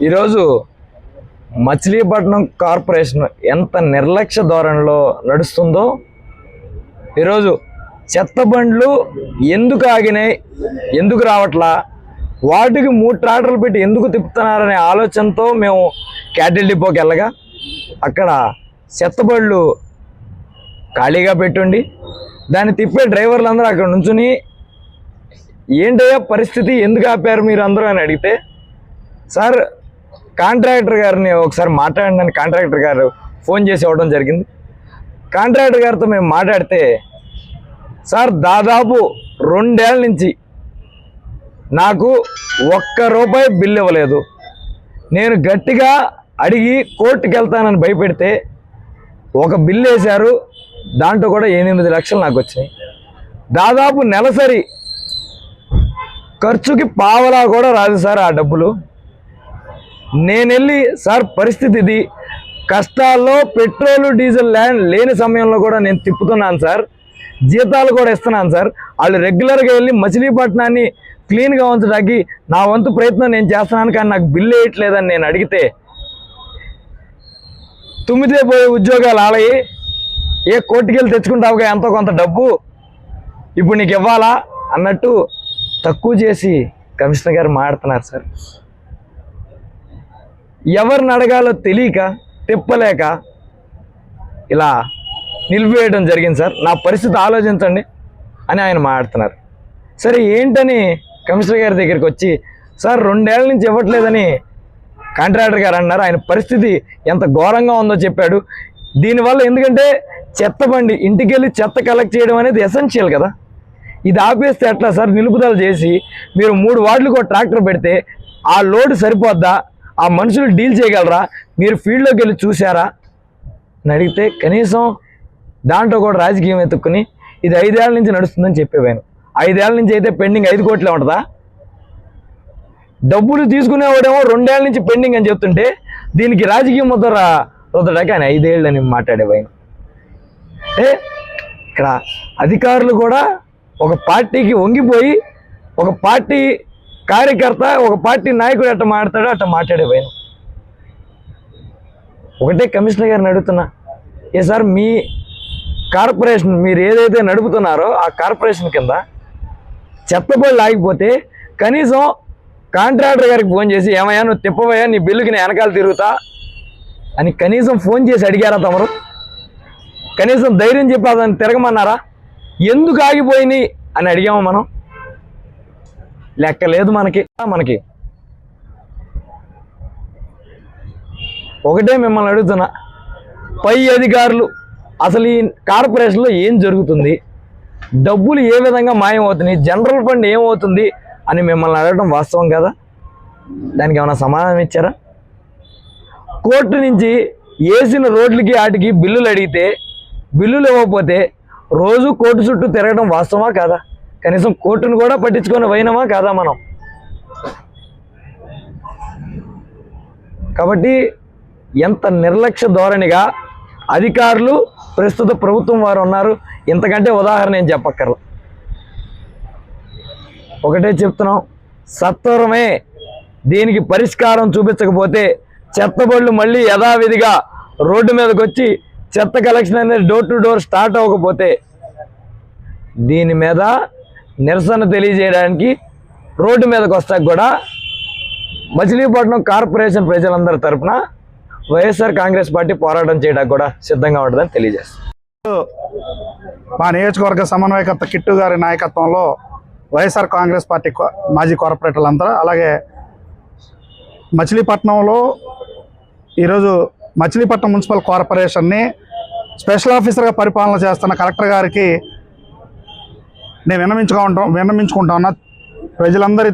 ఈరోజు మచిలీపట్నం కార్పొరేషన్ ఎంత నిర్లక్ష్య ధోరణిలో నడుస్తుందో, ఈరోజు చెత్త బండ్లు ఎందుకు ఆగినాయి, ఎందుకు రావట్లా, వాటికి 3 ట్రాక్టర్లు పెట్టి ఎందుకు తిప్పుతున్నారనే ఆలోచనతో మేము క్యాటిల్ డిపోకి వెళ్ళగా అక్కడ చెత్త బండ్లు ఖాళీగా పెట్టుండి దాన్ని తిప్పే డ్రైవర్లు అందరూ అక్కడ నుంచుని ఏంటయ్యా పరిస్థితి, ఎందుకు ఆపారు మీరు అందరూ అని అడిగితే, సార్ కాంట్రాక్టర్ గారిని ఒకసారి మాట్లాడండి, కాంట్రాక్టర్ గారు ఫోన్ చేసి ఇవ్వడం జరిగింది. కాంట్రాక్టర్ గారితో మేము మాట్లాడితే, సార్ దాదాపు 2 ఏళ్ళ నుంచి నాకు ₹1 బిల్లు ఇవ్వలేదు, నేను గట్టిగా అడిగి కోర్టుకి వెళ్తానని భయపెడితే ఒక బిల్లు వేశారు, దాంట్లో కూడా 8 లక్షలు నాకు వచ్చినాయి. దాదాపు నెలసరి ఖర్చుకి పావలా కూడా రాదు సార్ ఆ డబ్బులు. నేను వెళ్ళి సార్ పరిస్థితి ఇది, కష్టాల్లో పెట్రోలు డీజిల్ లేని సమయంలో కూడా నేను తిప్పుతున్నాను సార్, జీతాలు కూడా ఇస్తున్నాను సార్, వాళ్ళు రెగ్యులర్గా వెళ్ళి మచిలీపట్నాన్ని క్లీన్గా ఉంచడానికి నా వంతు ప్రయత్నం నేను చేస్తున్నాను, కానీ నాకు బిల్లు వేయట్లేదని నేను అడిగితే, తుమ్మితే పోయే ఉద్యోగాలు ఆలయి ఏ కోర్టుకి వెళ్ళి తెచ్చుకుంటావుగా ఎంతో కొంత డబ్బు, ఇప్పుడు నీకు ఇవ్వాలా అన్నట్టు తక్కువ చేసి కమిషనర్ గారు మాడుతున్నారు సార్. ఎవరిని అడగాలో తెలియక తిప్పలేక ఇలా నిలిపివేయడం జరిగింది సార్. నా పరిస్థితి ఆలోచించండి అని ఆయన మాట్లాడుతున్నారు. సరే ఏంటని కమిషనర్ గారి దగ్గరికి వచ్చి, సార్ 2 ఏళ్ళ నుంచి ఇవ్వట్లేదని కాంట్రాక్టర్ గారు అన్నారు. ఆయన పరిస్థితి ఎంత ఘోరంగా ఉందో చెప్పాడు. దీనివల్ల ఎందుకంటే చెత్త బండి ఇంటికి వెళ్ళి చెత్త కలెక్ట్ చేయడం అనేది ఎసెన్షియల్ కదా, ఇది ఆపేస్తే ఎట్లా సార్? నిలుపుదల చేసి మీరు 3 వార్డులకు ఒక ట్రాక్టర్ పెడితే ఆ లోడ్ సరిపోద్దా, ఆ మనుషులు డీల్ చేయగలరా, మీరు ఫీల్డ్లోకి వెళ్ళి చూసారా అని అడిగితే కనీసం దాంట్లో కూడా రాజకీయం ఎత్తుక్కుని ఇది 5 ఏళ్ళ నుంచి నడుస్తుందని చెప్పేవాను. 5 ఏళ్ళ నుంచి అయితే పెండింగ్ 5 కోట్లే ఉంటుందా? డబ్బులు తీసుకునేవాడేమో 2 ఏళ్ళ నుంచి పెండింగ్ అని చెప్తుంటే దీనికి రాజకీయం ముద్ర రుద్దడానికి ఆయన 5 ఏళ్ళు అని మాట్లాడేవాయను. అంటే ఇక్కడ అధికారులు కూడా ఒక పార్టీకి వంగిపోయి, ఒక పార్టీ కార్యకర్త ఒక పార్టీ నాయకుడు ఎట్ట మాట్లాడతాడో అట్ట మాట్లాడేవాయను. ఒకటే కమిషనర్ గారిని అడుగుతున్నా, ఏ సార్ మీ కార్పొరేషన్ మీరు ఏదైతే నడుపుతున్నారో ఆ కార్పొరేషన్ కింద చెత్తబళ్ళు ఆగిపోతే కనీసం కాంట్రాక్టర్ గారికి ఫోన్ చేసి, ఏమయ్యా నువ్వు తిప్పవయ్యా, నీ బిల్లుకి నేను వెనకాల తిరుగుతా అని కనీసం ఫోన్ చేసి అడిగారా తమరు? కనీసం ధైర్యం చెప్పి అతను తిరగమన్నారా? ఎందుకు ఆగిపోయినాయి అని అడిగాము మనం? లెక్క లేదు మనకి. ఒకటే మిమ్మల్ని అడుగుతున్నా, పై అధికారులు అసలు ఈ కార్పొరేషన్లో ఏం జరుగుతుంది, డబ్బులు ఏ విధంగా మాయమవుతున్నాయి, జనరల్ ఫండ్ ఏమవుతుంది అని మిమ్మల్ని అడగడం వాస్తవం కదా? దానికి ఏమైనా సమాధానం ఇచ్చారా? కోర్టు నుంచి వేసిన రోడ్లకి వాటికి బిల్లులు అడిగితే బిల్లులు ఇవ్వకపోతే రోజు కోర్టు చుట్టూ తిరగడం వాస్తవమా కాదా? కనీసం కోర్టును కూడా పట్టించుకొని పోయినామా కాదా మనం? కాబట్టి ఎంత నిర్లక్ష్య ధోరణిగా అధికారులు ప్రస్తుత ప్రభుత్వం వారు ఉన్నారు, ఇంతకంటే ఉదాహరణ ఏం చెప్పక్కర్లా. ఒకటే చెప్తున్నాం, సత్వరమే దీనికి పరిష్కారం చూపించకపోతే చెత్తబళ్ళు మళ్ళీ యథావిధిగా రోడ్డు మీదకి వచ్చి చెత్త కలెక్షన్ అనేది డోర్ టు డోర్ స్టార్ట్ అవ్వకపోతే దీని మీద నిరసన తెలియజేయడానికి రోడ్డు మీదకి వస్తాక కూడా మచిలీపట్నం కార్పొరేషన్ ప్రజలందరి తరఫున వైఎస్ఆర్ కాంగ్రెస్ పార్టీ పోరాటం చేయడానికి కూడా సిద్ధంగా ఉంటుందని తెలియజేస్తాం. మా నియోజకవర్గ సమన్వయకర్త కిట్టు గారి నాయకత్వంలో వైఎస్ఆర్ కాంగ్రెస్ పార్టీ మాజీ కార్పొరేటర్లందరూ, అలాగే మచిలీపట్నంలో ఈరోజు మచిలీపట్నం మున్సిపల్ కార్పొరేషన్ని స్పెషల్ ఆఫీసర్గా పరిపాలన చేస్తున్న కలెక్టర్ గారికి నేను విన్నవించుకుంటా ఉన్నా ప్రజలందరి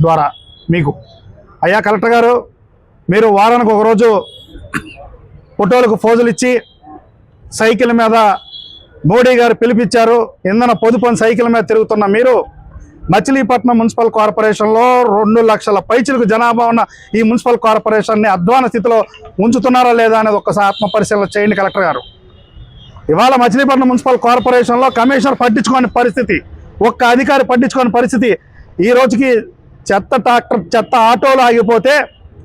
ద్వారా మీకు, అయ్యా కలెక్టర్ గారు, మీరు వారానికి ఒకరోజు ఫోటోలకు ఫోజులు ఇచ్చి సైకిల్ మీద మోడీ గారు పిలిపించారు, ఇంధన పొదుపు అని సైకిల్ మీద తిరుగుతున్న మీరు మచిలీపట్నం మున్సిపల్ కార్పొరేషన్లో 2 లక్షల పైచిలకు జనాభా ఉన్న ఈ మున్సిపల్ కార్పొరేషన్ని అధ్వాన స్థితిలో ఉంచుతున్నారా లేదా అనేది ఒక్కసారి ఆత్మపరిశీలన చేయండి కలెక్టర్ గారు. ఇవాళ మచిలీపట్నం మున్సిపల్ కార్పొరేషన్లో కమిషనర్ పట్టించుకోని పరిస్థితి, ఒక్క అధికారి పట్టించుకోని పరిస్థితి. ఈ రోజుకి చెత్త ట్రాక్టర్ చెత్త ఆటోలు ఆగిపోతే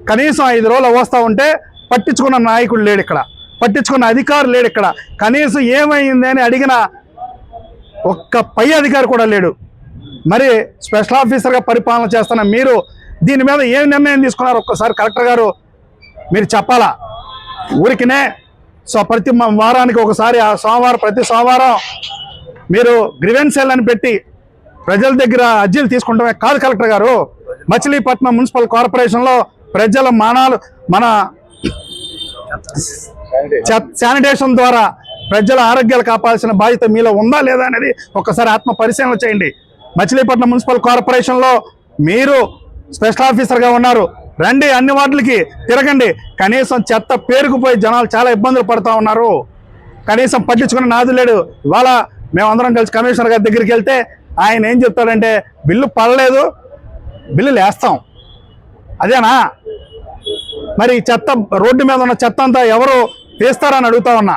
కనీసం 5 రోజులు వస్తూ ఉంటే పట్టించుకున్న నాయకుడు లేడు ఇక్కడ, పట్టించుకున్న అధికారులు లేడు ఇక్కడ, కనీసం ఏమైంది అని అడిగిన ఒక్క పై అధికారి కూడా లేడు. మరి స్పెషల్ ఆఫీసర్గా పరిపాలన చేస్తున్న మీరు దీని మీద ఏం నిర్ణయం తీసుకున్నారు ఒక్కసారి కలెక్టర్ గారు మీరు చెప్పాలా. ఊరికినే ప్రతి వారానికి ఒకసారి ప్రతి సోమవారం మీరు గ్రీవెన్స్ సెల్ అని పెట్టి ప్రజల దగ్గర అర్జీలు తీసుకుంటమే కాదు కలెక్టర్ గారు. మచిలీపట్నం మున్సిపల్ కార్పొరేషన్లో ప్రజల మన శానిటేషన్ ద్వారా ప్రజల ఆరోగ్యాలు కాపాడాల్సిన బాధ్యత మీలో ఉందా లేదా అనేది ఒక్కసారి ఆత్మ పరిశీలన చేయండి. మచిలీపట్నం మున్సిపల్ కార్పొరేషన్లో మీరు స్పెషల్ ఆఫీసర్గా ఉన్నారు, రండి అన్ని వార్డులకి తిరగండి. కనీసం చెత్త పేరుకుపోయి జనాలు చాలా ఇబ్బందులు పడుతూ ఉన్నారు, కనీసం పట్టించుకునే నాదు లేడు. ఇవాళ మేమందరం కలిసి కమిషనర్ గారి దగ్గరికి వెళ్తే ఆయన ఏం చెప్తాడంటే బిల్లు పడలేదు, బిల్లులు వేస్తాం. అదేనా మరి చెత్త రోడ్డు మీద ఉన్న చెత్త అంతా ఎవరు తీస్తారని అడుగుతా ఉన్నా.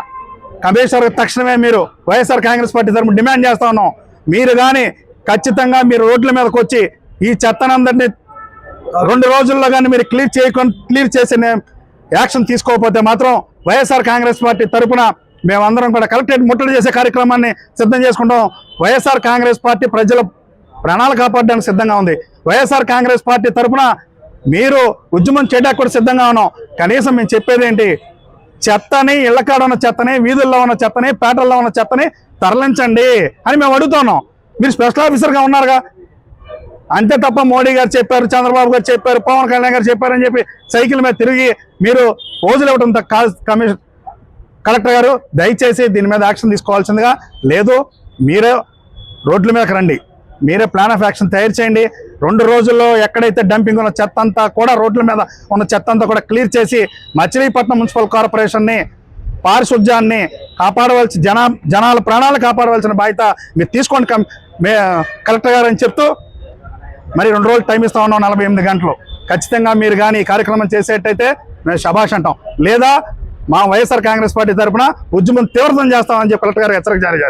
కమిషనర్ తక్షణమే మీరు వైఎస్ఆర్ కాంగ్రెస్ పార్టీ తరఫున డిమాండ్ చేస్తా ఉన్నాం, మీరు కానీ ఖచ్చితంగా మీరు రోడ్ల మీదకి వచ్చి ఈ చెత్తనందరినీ 2 రోజుల్లో కానీ మీరు క్లియర్ చేసి యాక్షన్ తీసుకోకపోతే మాత్రం వైఎస్ఆర్ కాంగ్రెస్ పార్టీ తరఫున మేమందరం కూడా కలెక్టరేట్ ముట్టడి చేసే కార్యక్రమాన్ని సిద్ధం చేసుకుంటాం. వైఎస్ఆర్ కాంగ్రెస్ పార్టీ ప్రజల ప్రాణాలు కాపాడడానికి సిద్ధంగా ఉంది. వైఎస్ఆర్ కాంగ్రెస్ పార్టీ తరఫున మీరు ఉద్యమం చేయడానికి కూడా సిద్ధంగా ఉన్నాం. కనీసం మేము చెప్పేది ఏంటి, చెత్తని ఇళ్లకాడ ఉన్న చెత్తని, వీధుల్లో ఉన్న చెత్తని, పేటల్లో ఉన్న చెత్తని తరలించండి అని మేము అడుగుతున్నాం. మీరు స్పెషల్ ఆఫీసర్గా ఉన్నారుగా, అంతే తప్ప మోడీ గారు చెప్పారు, చంద్రబాబు గారు చెప్పారు, పవన్ కళ్యాణ్ గారు చెప్పారని చెప్పి సైకిల్ మీద తిరిగి మీరు రోజులు ఇవ్వడం కలెక్టర్ గారు దయచేసి దీని మీద యాక్షన్ తీసుకోవాల్సిందిగా. లేదు మీరే రోడ్ల మీదకి రండి, మీరే ప్లాన్ ఆఫ్ యాక్షన్ తయారు చేయండి. 2 రోజుల్లో ఎక్కడైతే డంపింగ్ ఉన్న చెత్త అంతా కూడా రోడ్ల మీద ఉన్న చెత్త అంతా కూడా క్లియర్ చేసి మచిలీపట్నం మున్సిపల్ కార్పొరేషన్ని పారిశుధ్యాన్ని జనాల ప్రాణాలు కాపాడవలసిన బాధ్యత మీరు తీసుకోండి కలెక్టర్ గారు అని చెప్తూ మరి 2 రోజులు టైం ఇస్తా ఉన్నాం, 48 గంటలు. ఖచ్చితంగా మీరు కానీ ఈ కార్యక్రమం చేసేటైతే మేము శభాష్ అంటాం, లేదా మా వైఎస్ఆర్ కాంగ్రెస్ పార్టీ తరఫున ఉద్యమం తీవ్రతం చేస్తామని చెప్పి కలెక్టర్ గారు హెచ్చరిక జారీ చేస్తారు.